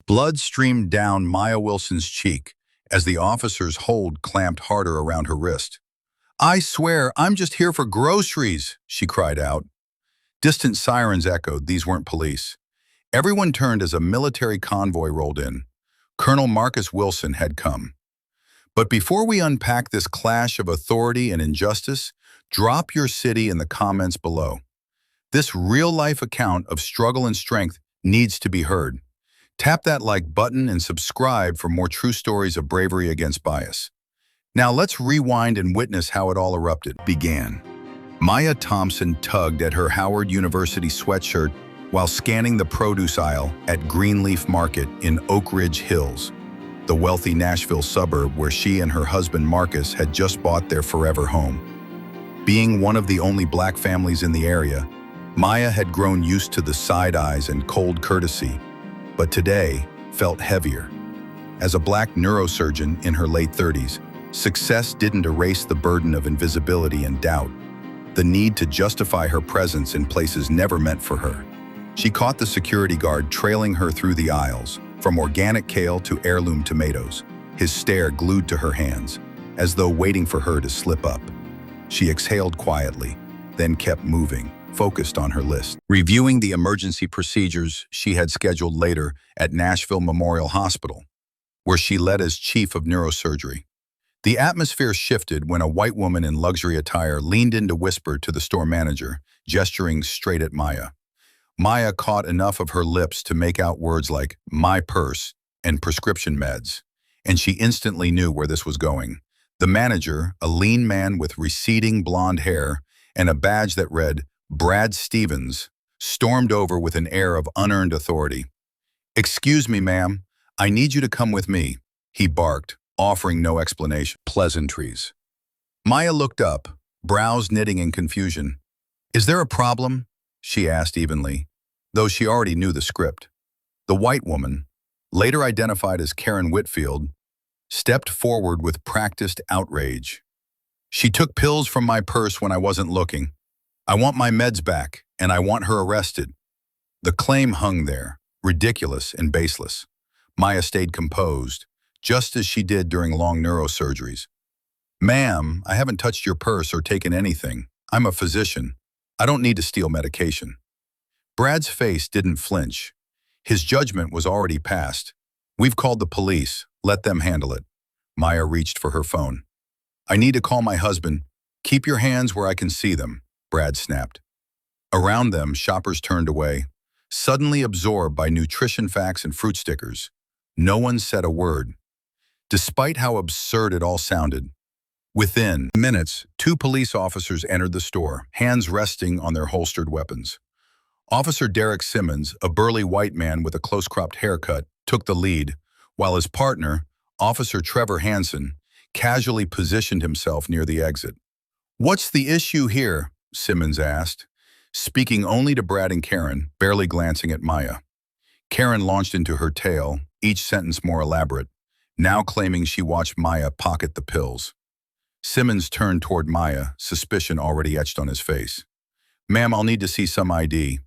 Blood streamed down Maya Wilson's cheek as the officer's hold clamped harder around her wrist. "I swear, I'm just here for groceries," she cried out. Distant sirens echoed. These weren't police. Everyone turned as a military convoy rolled in. Colonel Marcus Wilson had come. But before we unpack this clash of authority and injustice, drop your city in the comments below. This real-life account of struggle and strength needs to be heard. Tap that like button and subscribe for more true stories of bravery against bias. Now let's rewind and witness how it all began. Maya Thompson tugged at her Howard University sweatshirt while scanning the produce aisle at Greenleaf Market in Oak Ridge Hills, the wealthy Nashville suburb where she and her husband Marcus had just bought their forever home. Being one of the only black families in the area, Maya had grown used to the side eyes and cold courtesy, but today felt heavier. As a black neurosurgeon in her late 30s, success didn't erase the burden of invisibility and doubt, the need to justify her presence in places never meant for her. She caught the security guard trailing her through the aisles, from organic kale to heirloom tomatoes, his stare glued to her hands, as though waiting for her to slip up. She exhaled quietly, then kept moving, focused on her list, reviewing the emergency procedures she had scheduled later at Nashville Memorial Hospital, where she led as chief of neurosurgery. The atmosphere shifted when a white woman in luxury attire leaned in to whisper to the store manager, gesturing straight at Maya. Maya caught enough of her lips to make out words like "my purse" and "prescription meds," and she instantly knew where this was going. The manager, a lean man with receding blonde hair and a badge that read Brad Stevens, stormed over with an air of unearned authority. "Excuse me, ma'am, I need you to come with me," he barked, offering no explanation. Pleasantries. Maya looked up, brows knitting in confusion. "Is there a problem?" she asked evenly, though she already knew the script. The white woman, later identified as Karen Whitfield, stepped forward with practiced outrage. "She took pills from my purse when I wasn't looking. I want my meds back, and I want her arrested." The claim hung there, ridiculous and baseless. Maya stayed composed, just as she did during long neurosurgeries. "Ma'am, I haven't touched your purse or taken anything. I'm a physician. I don't need to steal medication." Brad's face didn't flinch. His judgment was already passed. "We've called the police. Let them handle it." Maya reached for her phone. "I need to call my husband. Keep your hands where I can see them," Brad snapped. Around them, shoppers turned away, suddenly absorbed by nutrition facts and fruit stickers. No one said a word, despite how absurd it all sounded. Within minutes, 2 police officers entered the store, hands resting on their holstered weapons. Officer Derek Simmons, a burly white man with a close-cropped haircut, took the lead, while his partner, Officer Trevor Hansen, casually positioned himself near the exit. "What's the issue here?" Simmons asked, speaking only to Brad and Karen, barely glancing at Maya. Karen launched into her tale, each sentence more elaborate, now claiming she watched Maya pocket the pills. Simmons turned toward Maya, suspicion already etched on his face. "Ma'am, I'll need to see some ID."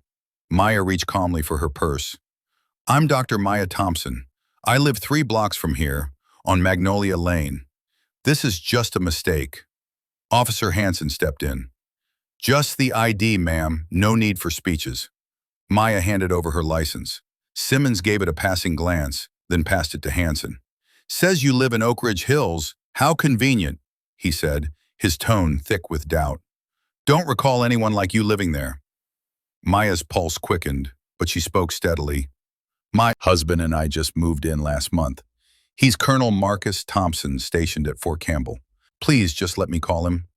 Maya reached calmly for her purse. "I'm Dr. Maya Thompson. I live 3 blocks from here, on Magnolia Lane. This is just a mistake." Officer Hansen stepped in. "Just the ID, ma'am. No need for speeches." Maya handed over her license. Simmons gave it a passing glance, then passed it to Hansen. "Says you live in Oak Ridge Hills. How convenient," he said, his tone thick with doubt. "Don't recall anyone like you living there." Maya's pulse quickened, but she spoke steadily. "My husband and I just moved in last month. He's Colonel Marcus Thompson, stationed at Fort Campbell. Please just let me call him."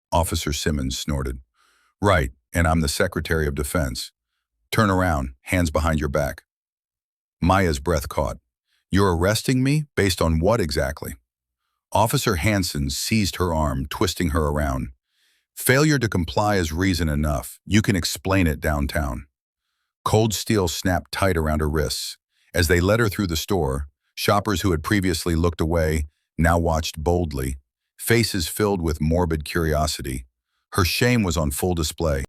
Officer Simmons snorted. "Right, and I'm the Secretary of Defense. Turn around, hands behind your back." Maya's breath caught. "You're arresting me? Based on what exactly?" Officer Hansen seized her arm, twisting her around. "Failure to comply is reason enough. You can explain it downtown." Cold steel snapped tight around her wrists. As they led her through the store, shoppers who had previously looked away now watched boldly, faces filled with morbid curiosity. Her shame was on full display.